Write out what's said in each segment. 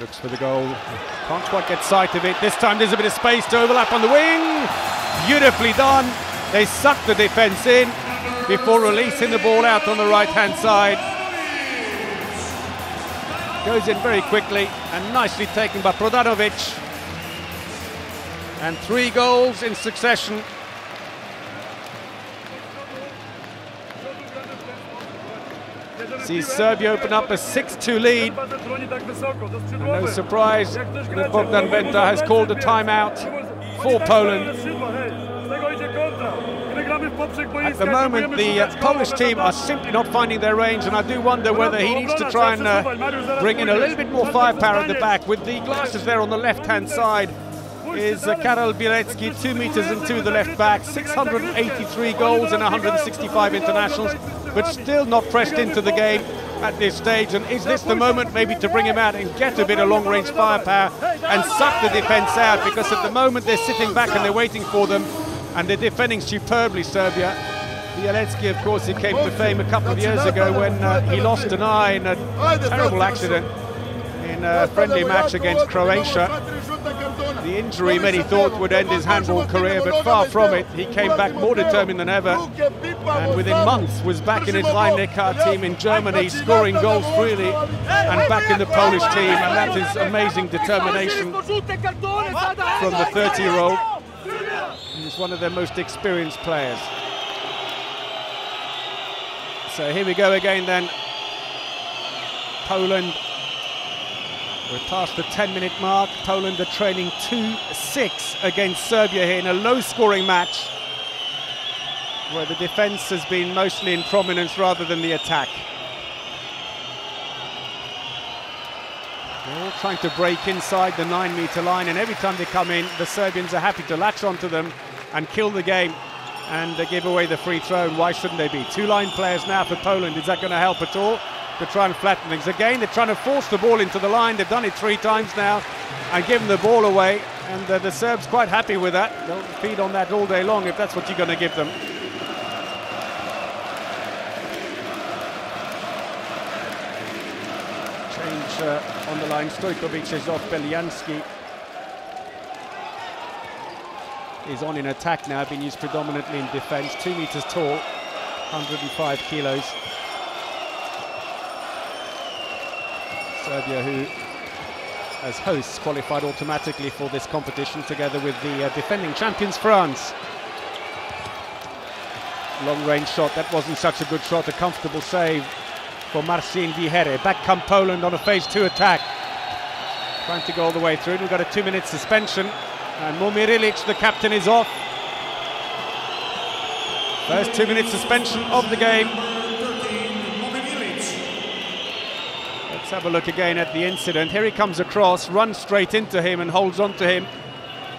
Looks for the goal. Can't quite get sight of it. This time there's a bit of space to overlap on the wing. Beautifully done. They suck the defence in before releasing the ball out on the right-hand side. Goes in very quickly and nicely taken by Prodanovic. And 3 goals in succession. Sees Serbia open up a 6-2 lead. And no surprise that Bogdan Venta has called a timeout for Poland. At the moment, the Polish team are simply not finding their range, and I do wonder whether he needs to try and bring in a little bit more firepower at the back. With the glasses there on the left-hand side is Karol Bielecki, 2 meters and 2 the left back, 683 goals and 165 internationals, but still not pressed into the game at this stage. And is this the moment maybe to bring him out and get a bit of long-range firepower and suck the defence out? Because at the moment they're sitting back and they're waiting for them, and they're defending superbly, Serbia. Bielecki, of course, he came to fame a couple of years ago when he lost an eye in a terrible accident in a friendly match against Croatia. The injury many thought would end his handball career, but far from it. He came back more determined than ever, and within months was back in his Rhein-Neckar team in Germany, scoring goals freely, and back in the Polish team. And that is amazing determination from the 30-year-old. He's one of their most experienced players. So here we go again then. Poland, we're past the 10-minute mark. Poland are trailing 2-6 against Serbia here in a low-scoring match, where the defence has been mostly in prominence rather than the attack. They're all trying to break inside the 9-metre line, and every time they come in, the Serbians are happy to latch onto them and kill the game and give away the free throw. And why shouldn't they be? 2 line players now for Poland. Is that going to help at all to try and flatten things? Again, they're trying to force the ball into the line. They've done it 3 times now and given the ball away, and the Serbs quite happy with that. They'll feed on that all day long if that's what you're going to give them. Change on the line. Stojkovic is off. Beljanski is on in attack now, being used predominantly in defence. 2 meters tall, 105 kilos. Serbia, who as hosts qualified automatically for this competition together with the defending champions France. Long range shot, that wasn't such a good shot, a comfortable save for Marcin Vihere. Back come Poland on a phase 2 attack, trying to go all the way through. We've got a 2-minute suspension, and Momir Ilic, the captain, is off. First 2-minute suspension of the game. Let's have a look again at the incident. Here he comes across, runs straight into him and holds on to him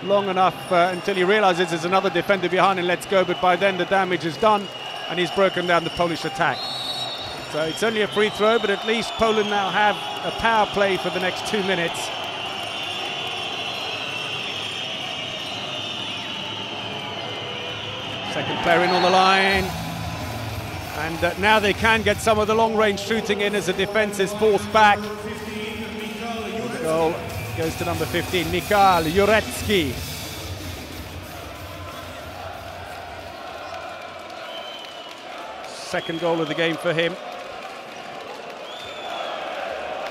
long enough until he realizes there's another defender behind and lets go, but by then the damage is done and he's broken down the Polish attack. So it's only a free throw, but at least Poland now have a power play for the next 2 minutes. Second player in on the line, and now they can get some of the long-range shooting in as the defence is forced back. The goal goes to number 15, Michal Jurecki. Second goal of the game for him.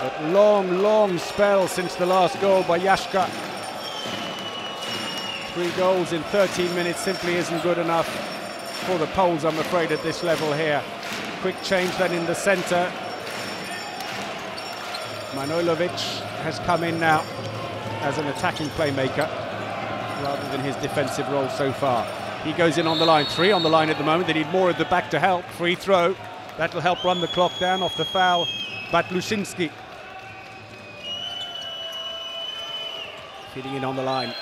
But long spell since the last goal by Jaszka. 3 goals in 13 minutes simply isn't good enough for the Poles, I'm afraid, at this level here. Quick change then in the centre. Manojlovic has come in now as an attacking playmaker rather than his defensive role so far. He goes in on the line. 3 on the line at the moment. They need more at the back to help. Free throw. That'll help run the clock down off the foul. Batlusinski feeding in on the line.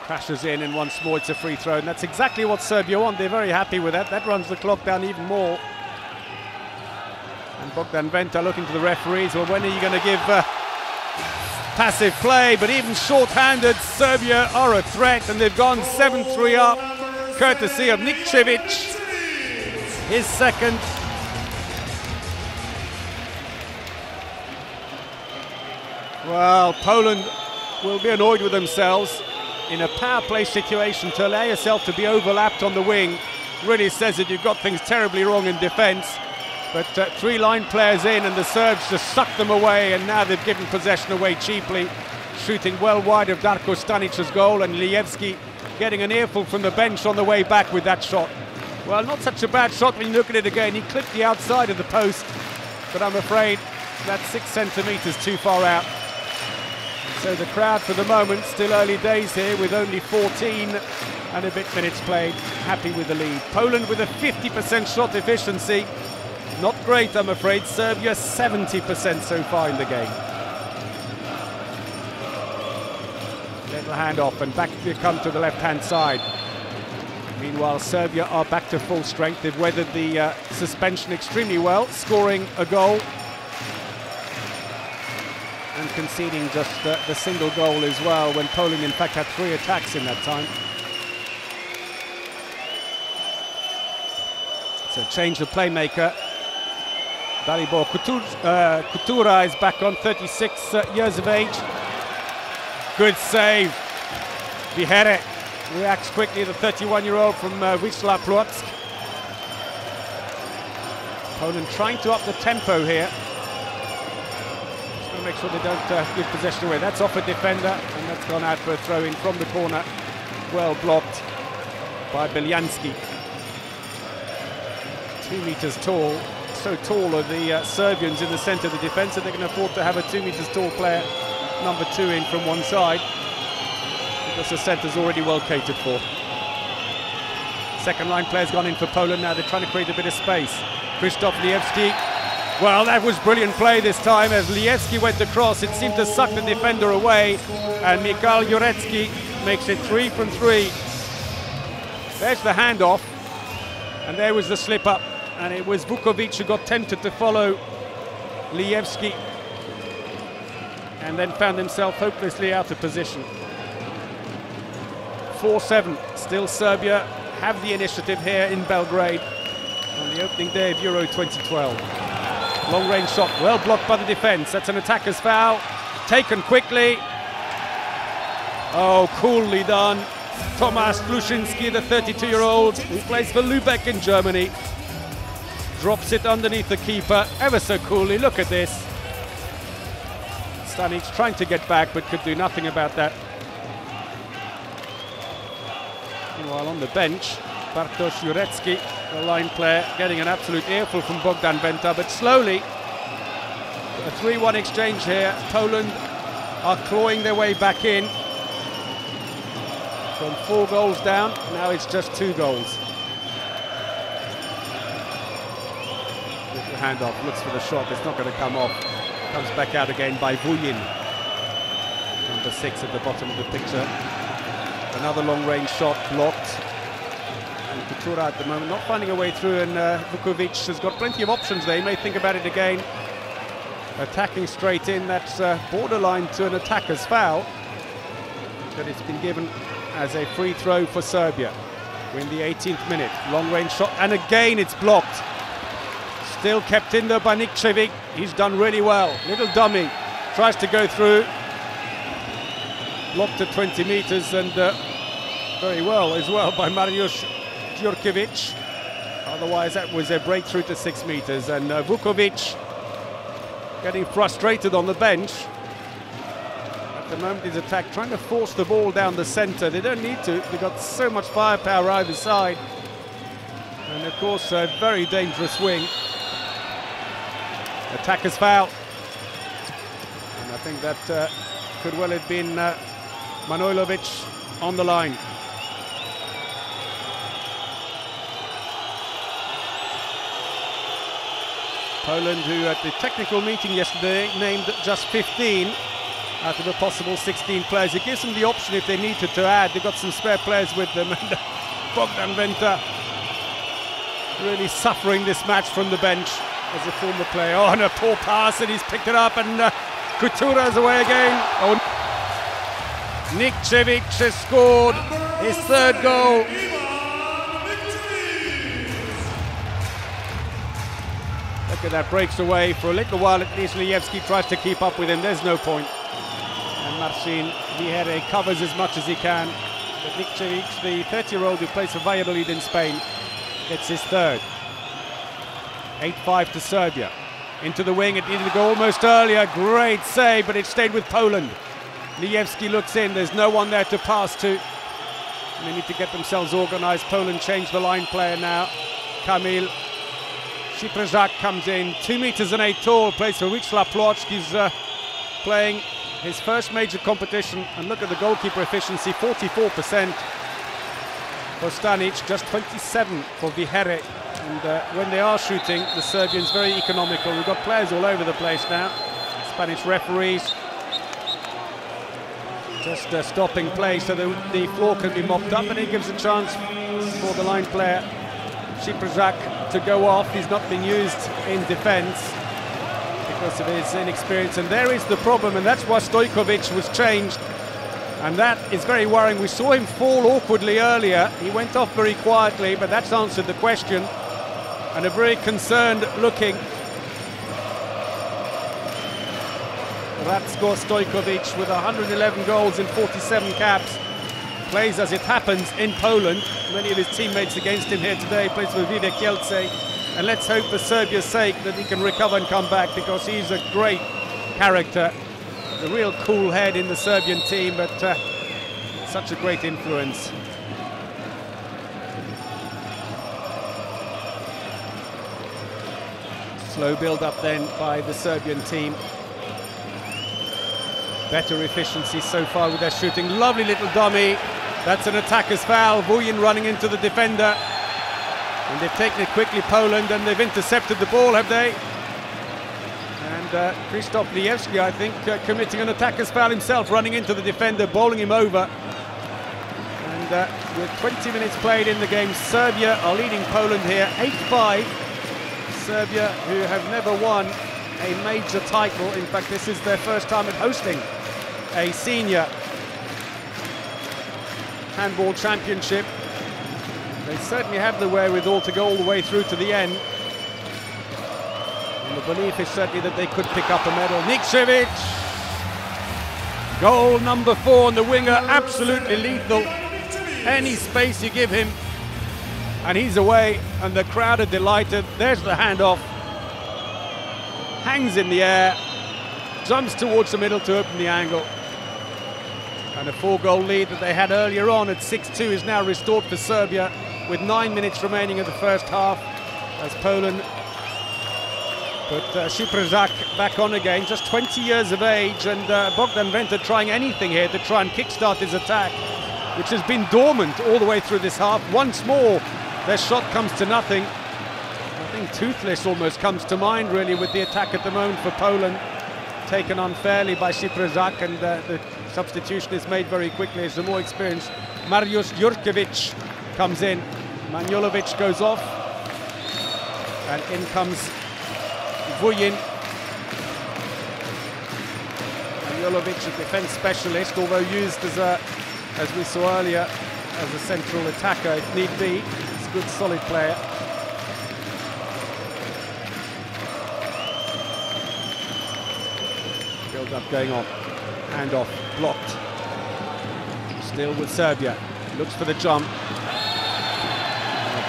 Crashes in, and once more it's a free throw, and that's exactly what Serbia want. They're very happy with that. That runs the clock down even more. And Bogdan Venta looking to the referees. Well, when are you going to give passive play? But even short-handed, Serbia are a threat, and they've gone 7-3 up, courtesy of Nikčević. His second. Well, Poland will be annoyed with themselves in a power play situation. To allow yourself to be overlapped on the wing really says that you've got things terribly wrong in defence. But 3 line players in and the Serbs just sucked them away, and now they've given possession away cheaply, shooting well wide of Darko Stanic's goal, and Lijevski getting an earful from the bench on the way back with that shot. Well, not such a bad shot when you look at it again. He clipped the outside of the post, but I'm afraid that's 6 centimetres too far out. So the crowd for the moment, still early days here with only 14 and a bit minutes played, happy with the lead. Poland with a 50% shot efficiency. Not great, I'm afraid. Serbia 70% so far in the game. Little handoff, and back they come to the left-hand side. Meanwhile, Serbia are back to full strength. They've weathered the suspension extremely well, scoring a goal and conceding just the single goal as well, when Poland in fact had 3 attacks in that time. So change the playmaker. Dalibor Kutura is back on, 36 years of age. Good save. Vihere reacts quickly, the 31-year-old from Wisla Plock. Poland trying to up the tempo here. Just going to make sure they don't give possession away. That's off a defender, and that's gone out for a throw-in from the corner. Well blocked by Beljanski. 2 meters tall. So tall are the Serbians in the centre of the defence that they can afford to have a 2 meters tall player, number 2, in from one side, because the centre's already well catered for. Second line player's gone in for Poland now. They're trying to create a bit of space. Krzysztof Lijewski. Well, that was brilliant play this time as Lijewski went across. It seemed to suck the defender away, and Michal Jurecki makes it 3 from 3. There's the handoff, and there was the slip up. And it was Vukovic who got tempted to follow Lijewski and then found himself hopelessly out of position. 4-7, still Serbia have the initiative here in Belgrade on the opening day of Euro 2012. Long range shot, well blocked by the defence. That's an attacker's foul, taken quickly. Oh, coolly done. Tomasz Kluszynski, the 32-year-old who plays for Lübeck in Germany, drops it underneath the keeper ever so coolly. Look at this. Stanic trying to get back but could do nothing about that. Meanwhile on the bench, Bartosz Jurecki, the line player, getting an absolute earful from Bogdan Venta, but slowly a 3-1 exchange here. Poland are clawing their way back in from 4 goals down. Now it's just 2 goals. Handoff, looks for the shot, it's not going to come off. Comes back out again by Vujin, number 6 at the bottom of the picture. Another long range shot blocked, and Kutura at the moment not finding a way through, and Vukovic has got plenty of options there. He may think about it again, attacking straight in. That's borderline to an attacker's foul, but it's been given as a free throw for Serbia. We're in the 18th minute. Long range shot, and again it's blocked. Still kept in there by Nikčević. He's done really well. Little dummy. Tries to go through. Blocked at 20 metres, and very well as well by Mariusz Djurkovic. Otherwise that was a breakthrough to 6 metres. And Vukovic getting frustrated on the bench. At the moment his attack trying to force the ball down the centre. They don't need to. They've got so much firepower either side. And of course a very dangerous wing. Attacker's foul, and I think that could well have been Manojlovic on the line. Poland, who at the technical meeting yesterday named just 15 out of a possible 16 players. It gives them the option if they needed to add. They've got some spare players with them, and Bogdan Venta really suffering this match from the bench as a former player. Oh, and a poor pass, and he's picked it up, and Kutura's away again. Oh, Nikčević has scored his 3rd goal. Look at that, breaks away for a little while. At least Lijewski tries to keep up with him. There's no point. And Marcin Vihera covers as much as he can. But Nikčević, the 30-year-old who plays for Valladolid in Spain, gets his third. 8-5 to Serbia. Into the wing, it needed to go almost earlier. Great save, but it stayed with Poland. Lijewski looks in, there's no one there to pass to. They need to get themselves organised. Poland changed the line player now. Kamil Szyprzak comes in, 2 meters and 8 tall, plays for Wisła Płock. He's playing his first major competition, and look at the goalkeeper efficiency, 44% for Stanic, just 27 for Vihera. And when they are shooting, the Serbians very economical. We've got players all over the place now. Spanish referees just stopping play so the floor can be mopped up, and it gives a chance for the line player Szyprzak to go off. He's not been used in defence because of his inexperience, and there is the problem, and that's why Stojkovic was changed, and that is very worrying. We saw him fall awkwardly earlier. He went off very quietly, but that's answered the question, and a very concerned looking Ratko Stojkovic with 111 goals in 47 caps. Plays, as it happens, in Poland. Many of his teammates against him here today. Plays for Wisła Kielce. And let's hope for Serbia's sake that he can recover and come back, because he's a great character. A real cool head in the Serbian team, but such a great influence. Slow build-up then by the Serbian team. Better efficiency so far with their shooting. Lovely little dummy. That's an attacker's foul. Vuyin running into the defender. And they've taken it quickly, Poland, and they've intercepted the ball, have they? And Krzysztof Lijewski, I think, committing an attacker's foul himself, running into the defender, bowling him over. And with 20 minutes played in the game, Serbia are leading Poland here, 8-5. Serbia, who have never won a major title. In fact, this is their first time at hosting a senior handball championship. They certainly have the wherewithal to go all the way through to the end. And the belief is certainly that they could pick up a medal. Nikčević, goal number 4 on the winger, absolutely lethal. Any space you give him, and he's away, and the crowd are delighted. There's the handoff. Hangs in the air, jumps towards the middle to open the angle. And a 4-goal lead that they had earlier on at 6-2 is now restored for Serbia with 9 minutes remaining in the first half, as Poland put Szyprzak back on again, just 20 years of age, and Bogdan Venta trying anything here to try and kickstart his attack, which has been dormant all the way through this half. Once more, their shot comes to nothing. I think toothless almost comes to mind, really, with the attack at the moment for Poland, taken unfairly by Szyprzak, and the substitution is made very quickly as the more experienced Mariusz Jurkiewicz comes in. Manojlovic goes off, and in comes Vuyin. Manojlovic, a defence specialist, although used as we saw earlier, as a central attacker if need be. He's a good, solid player. Build-up going on. Hand-off, blocked. Still with Serbia. Looks for the jump.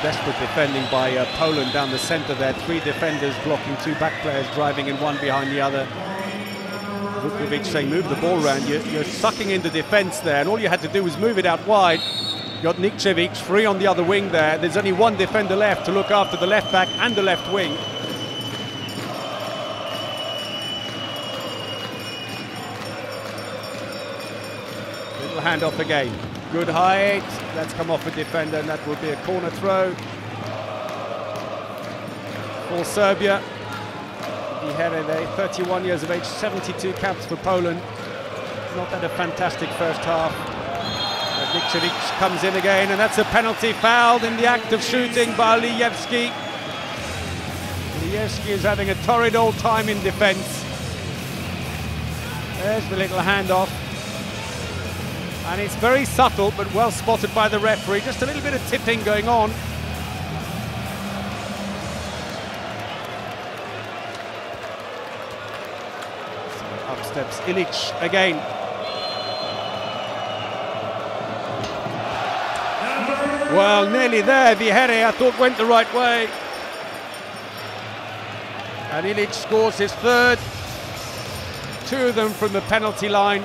Desperate defending by Poland down the centre there. 3 defenders blocking, 2 back players driving in, one behind the other. Vukovic saying, move the ball around. You're sucking into defence there, and all you had to do was move it out wide. You got Nikčević free on the other wing there. There's only one defender left to look after the left back and the left wing. Little handoff again. Good height. That's come off a defender, and that will be a corner throw for Serbia. Vihera, 31 years of age, 72 caps for Poland. Not had a fantastic first half. Nikčević comes in again, and that's a penalty, fouled in the act of shooting by Lijewski. Lijewski is having a torrid old time in defence. There's the little handoff. And it's very subtle, but well spotted by the referee. Just a little bit of tipping going on. So up steps Ilic again. Well, nearly there. Viheri, I thought, went the right way. And Ilic scores his third. Two of them from the penalty line.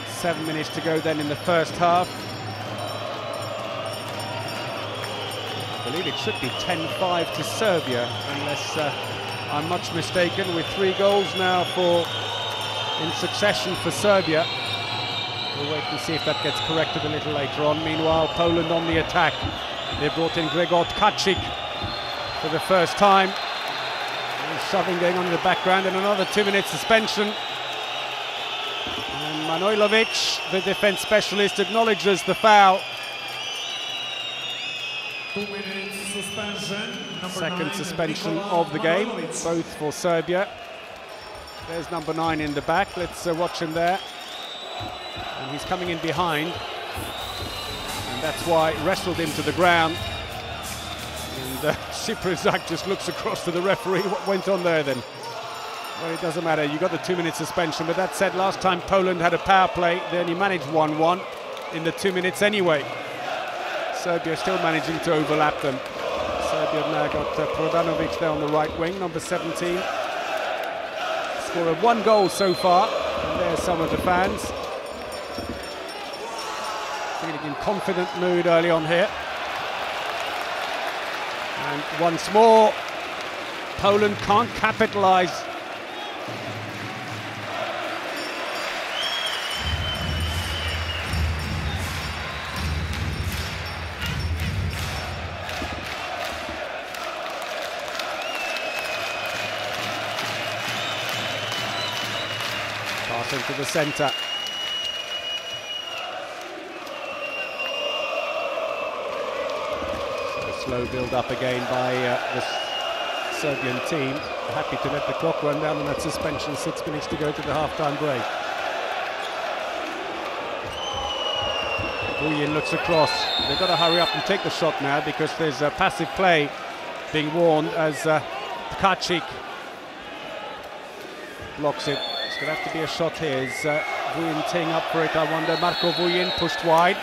Seven minutes to go then in the first half. I believe it should be 10-5 to Serbia, unless I'm much mistaken, with 3 goals now in succession for Serbia. We'll wait and see if that gets corrected a little later on. Meanwhile, Poland on the attack. They brought in Gregor Tkachik for the first time. There's shoving going on in the background, and another 2-minute suspension. And Manojlovic, the defence specialist, acknowledges the foul. 2 minutes suspension. Second suspension of the game, both for Serbia. There's number 9 in the back. Let's watch him there. And he's coming in behind. And that's why he wrestled him to the ground. And Ciprizak just looks across to the referee. What went on there then? Well, it doesn't matter. You got the 2-minute suspension. But that said, last time Poland had a power play, they only managed 1-1 in the 2 minutes anyway. Serbia still managing to overlap them. Serbia have now got Prodanovic there on the right wing, number 17. Scored 1 goal so far, and there's some of the fans. Feeling in confident mood early on here. And once more, Poland can't capitalise. Into the centre. So slow build up again by the Serbian team. Happy to let the clock run down on that suspension. 6 minutes to go to the half-time break. Vuyin looks across. They've got to hurry up and take the shot now because there's a passive play being warned as Tkachik blocks it. It's going to have to be a shot here. Is Vuyin teeing up for it, I wonder? Marko Vuyin pushed wide.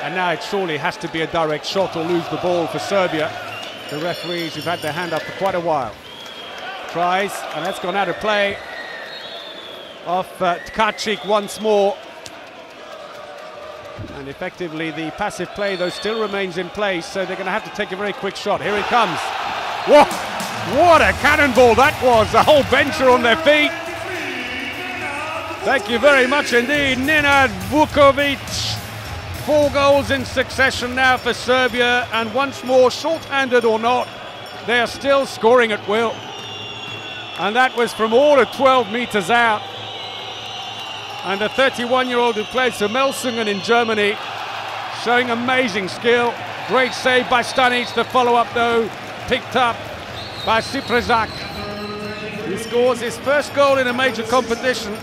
And now it surely has to be a direct shot or lose the ball for Serbia. The referees who've had their hand up for quite a while. Tries, and that's gone out of play. Off Tkachik once more. And effectively the passive play, though, still remains in place. So they're going to have to take a very quick shot. Here it comes. Whoa! What a cannonball that was. The whole bench are on their feet. Thank you very much indeed, Nenad Vukovic. 4 goals in succession now for Serbia, and once more, short-handed or not, they are still scoring at will. And that was from all of 12 metres out. And the 31-year-old who plays for Melsungen in Germany, showing amazing skill. Great save by Stanic. The follow-up, though, picked up by Ciprizak. He scores his first goal in a major competition.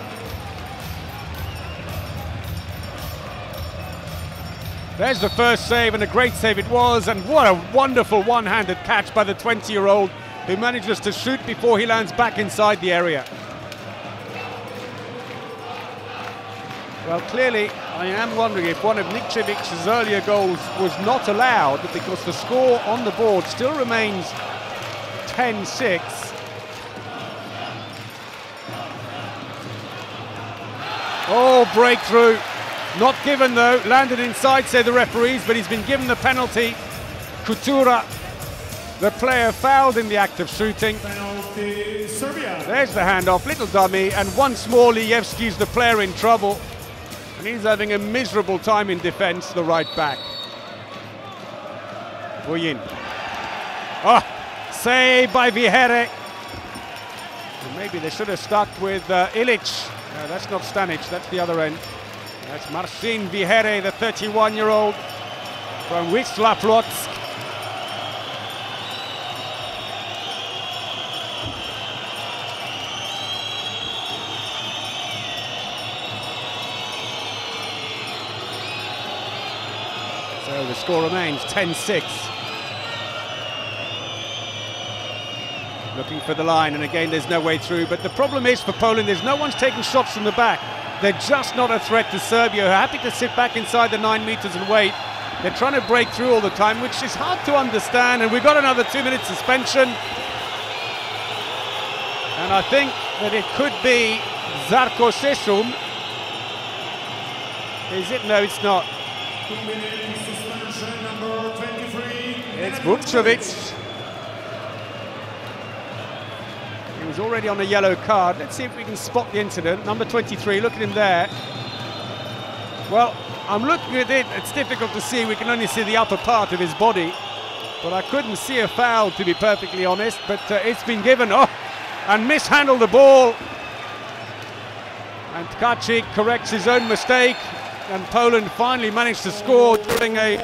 There's the first save, and a great save it was, and what a wonderful one-handed catch by the 20-year-old who manages to shoot before he lands back inside the area. Well, clearly, I am wondering if one of Nikčević's earlier goals was not allowed, because the score on the board still remains 10-6. Oh, breakthrough. Not given, though. Landed inside, say the referees, but he's been given the penalty. Kutura, the player, fouled in the act of shooting. Penalty, Serbia. There's the handoff, little dummy, and once more Lijevski's the player in trouble. And he's having a miserable time in defence, the right back. Vuyin. Oh, save by Viheri. And maybe they should have stuck with Ilic. No, that's not Stanic, that's the other end. That's Marcin Viheri, the 31-year-old from Wisła Płock. So the score remains 10-6. Looking for the line, and again there's no way through. But the problem is for Poland, there's no one's taking shots from the back. They're just not a threat to Serbia, who are happy to sit back inside the 9 meters and wait. They're trying to break through all the time, which is hard to understand. And we've got another 2-minute suspension. And I think that it could be Zarko Sesum. Is it? No, it's not. 2-minute suspension, number 23. It's Vukcevic. He was already on a yellow card. Let's see if we can spot the incident. Number 23, look at him there. Well, I'm looking at it. It's difficult to see. We can only see the upper part of his body. But I couldn't see a foul, to be perfectly honest. But it's been given. Oh, and mishandled the ball. And Tkaczyk corrects his own mistake. And Poland finally managed to score during a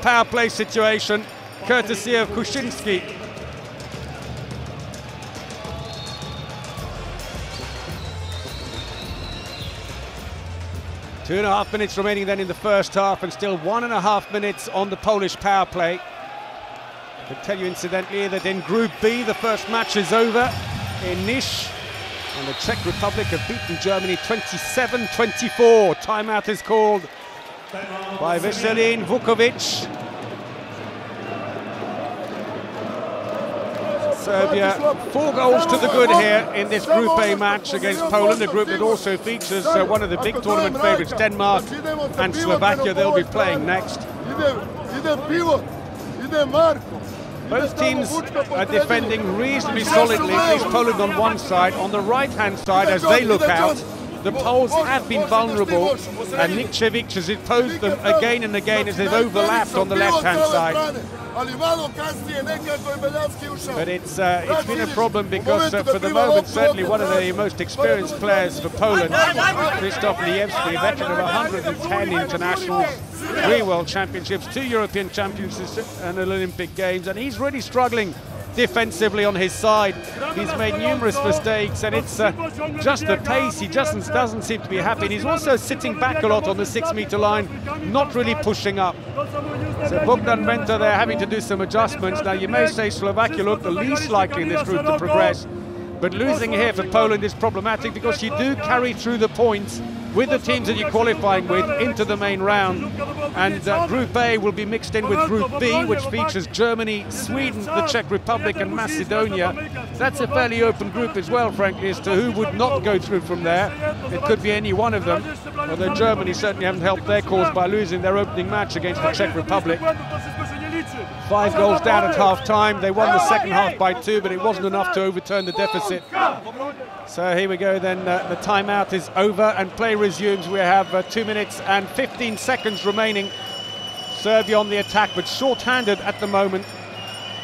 power play situation, courtesy of Kuczynski. 2.5 minutes remaining then in the first half, and still 1.5 minutes on the Polish power play. I tell you incidentally that in Group B the first match is over in Niš, and the Czech Republic have beaten Germany 27-24. Timeout is called by Veselin Vukovic. Serbia 4 goals to the good here in this Group A match against Poland, a group that also features one of the big tournament favourites, Denmark and Slovakia. They'll be playing next. Both teams are defending reasonably solidly, at least Poland on one side. On the right-hand side, as they look out, the Poles have been vulnerable, and Nikčević has imposed them again and again as they've overlapped on the left-hand side. But it's been a problem because for the moment, certainly one of the most experienced players for Poland, Krzysztof Liewski, a veteran of 110 internationals, 3 World Championships, 2 European Championships and Olympic Games, and he's really struggling defensively on his side. He's made numerous mistakes, and it's just the pace. He just doesn't seem to be happy. And he's also sitting back a lot on the 6-meter line, not really pushing up. So Bogdan Venta, they're having to do some adjustments. Now you may say Slovakia look the least likely in this group to progress, but losing here for Poland is problematic because you do carry through the points with the teams that you're qualifying with into the main round. And Group A will be mixed in with Group B, which features Germany, Sweden, the Czech Republic and Macedonia. That's a fairly open group as well, frankly, as to who would not go through from there. It could be any one of them, although Germany certainly haven't helped their cause by losing their opening match against the Czech Republic. 5 goals down at half-time. They won the second half by 2, but it wasn't enough to overturn the deficit. So here we go then, the timeout is over and play resumes. We have 2 minutes and 15 seconds remaining. Serbia on the attack, but short-handed at the moment.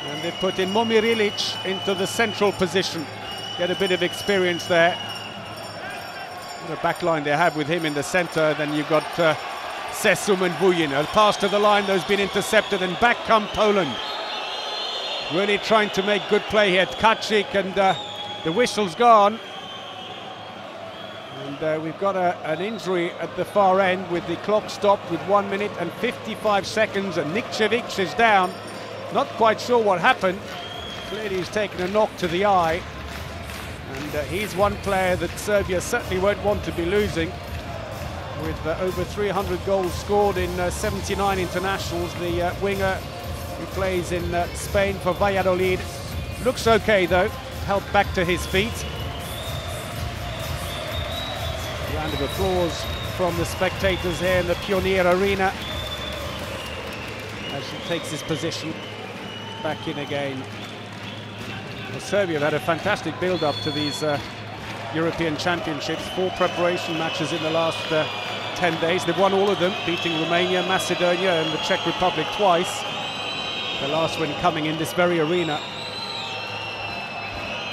And they put in Momir Ilić into the central position. Get a bit of experience there. The back line they have with him in the centre. Then you've got Sesum and Vuyin. A pass to the line, those been intercepted, and back come Poland. Really trying to make good play here. Tkaczyk, and the whistle's gone. And we've got an injury at the far end with the clock stopped with 1 minute and 55 seconds, and Nikčević is down. Not quite sure what happened. Clearly he's taken a knock to the eye. And he's one player that Serbia certainly won't want to be losing. With over 300 goals scored in 79 internationals, the winger who plays in Spain for Valladolid. Looks okay though, helped back to his feet. Round of applause from the spectators here in the Pioneer Arena as he takes his position back in again. Well, Serbia have had a fantastic build-up to these European Championships. 4 preparation matches in the last 10 days. They've won all of them, beating Romania, Macedonia and the Czech Republic twice. The last one coming in this very arena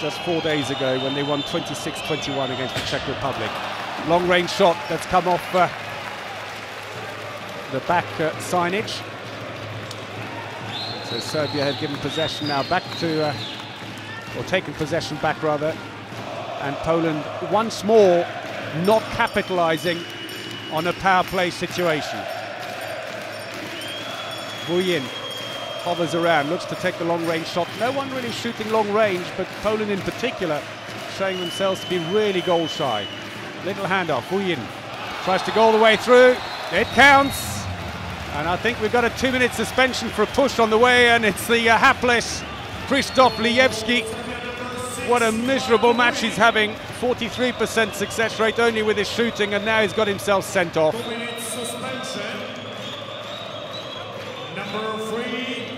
just 4 days ago when they won 26-21 against the Czech Republic. Long-range shot that's come off the back signage. So Serbia have given possession now back to, or taken possession back rather, and Poland once more not capitalising on a power play situation. Vuyin hovers around, looks to take the long-range shot. No one really shooting long range, but Poland in particular showing themselves to be really goal shy. Little handoff, Vuyin tries to go all the way through. It counts. And I think we've got a 2-minute suspension for a push on the way, and it's the hapless Krzysztof Lijewski. What a miserable match he's having. 43% success rate only with his shooting, and now he's got himself sent off. 2-minute suspension. Number 3,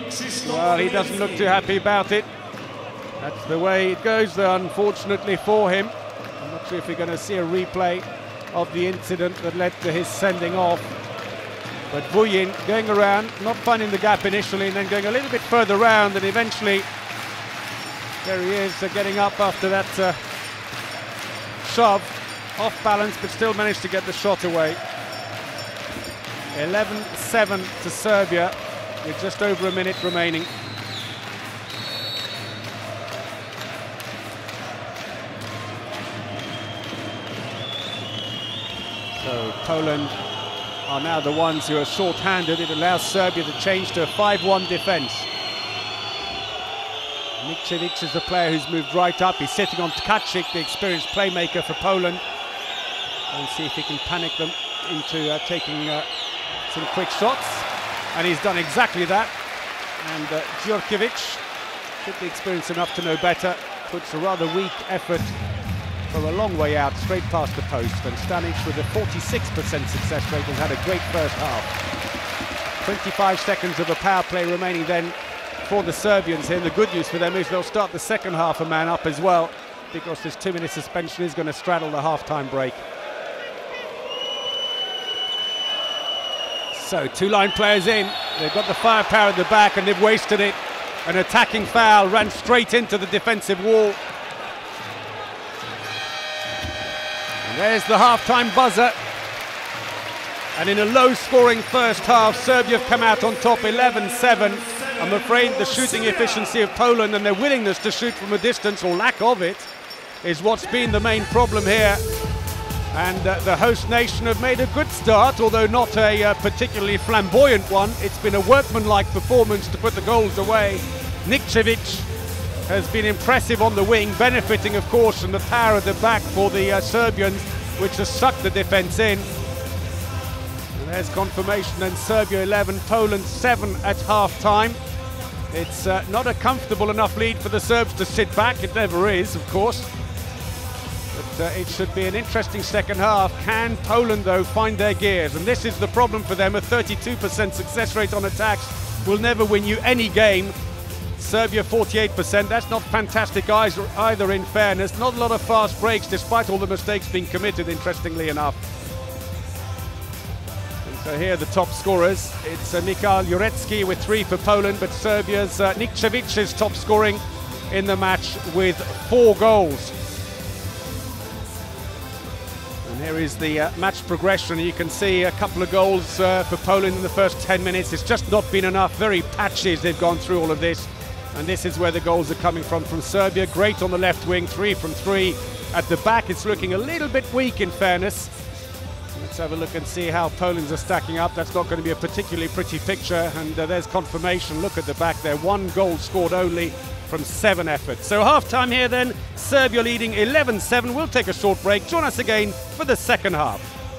Krzysztof Well, he doesn't look too happy about it. That's the way it goes, though, unfortunately for him. I'm not sure if we're going to see a replay of the incident that led to his sending off. But Vuyin going around, not finding the gap initially, and then going a little bit further round, and eventually there he is, getting up after that shove. Off balance, but still managed to get the shot away. 11-7 to Serbia, with just over a minute remaining. So Poland are now the ones who are short-handed. It allows Serbia to change to a 5-1 defence. Nikčević is the player who's moved right up. He's sitting on Tkaczyk, the experienced playmaker for Poland. And see if he can panic them into taking some quick shots. And he's done exactly that. And Djurkovic should be experienced enough to know better. Puts a rather weak effort from a long way out, straight past the post. And Stanic, with a 46% success rate, has had a great first half. 25 seconds of a power play remaining then for the Serbians here. And the good news for them is they'll start the second half a man up as well, because this 2-minute suspension is going to straddle the half-time break. So 2 line players in. They've got the firepower at the back, and they've wasted it. An attacking foul ran straight into the defensive wall. And there's the half-time buzzer. And in a low-scoring first half, Serbia have come out on top 11-7. I'm afraid the shooting efficiency of Poland and their willingness to shoot from a distance, or lack of it, is what's been the main problem here. And the host nation have made a good start, although not a particularly flamboyant one. It's been a workmanlike performance to put the goals away. Nikčević has been impressive on the wing, benefiting, of course, from the power at the back for the Serbians, which has sucked the defence in. And there's confirmation then, Serbia 11, Poland 7 at half-time. It's not a comfortable enough lead for the Serbs to sit back. It never is, of course. But it should be an interesting second half. Can Poland, though, find their gears? And this is the problem for them. A 32% success rate on attacks will never win you any game. Serbia 48%. That's not fantastic either, in fairness. Not a lot of fast breaks, despite all the mistakes being committed, interestingly enough. And so here are the top scorers. It's Michal Jurecki with 3 for Poland, but Serbia's Nikčević is top scoring in the match with 4 goals. And here is the match progression. You can see a couple of goals for Poland in the first 10 minutes. It's just not been enough. Very patchy as they've gone through all of this. And this is where the goals are coming from Serbia. Great on the left wing, 3 from 3. At the back, it's looking a little bit weak, in fairness. Let's have a look and see how Poland's are stacking up. That's not going to be a particularly pretty picture. And there's confirmation. Look at the back there. 1 goal scored only from 7 efforts. So half-time here then. Serbia leading 11-7. We'll take a short break. Join us again for the second half.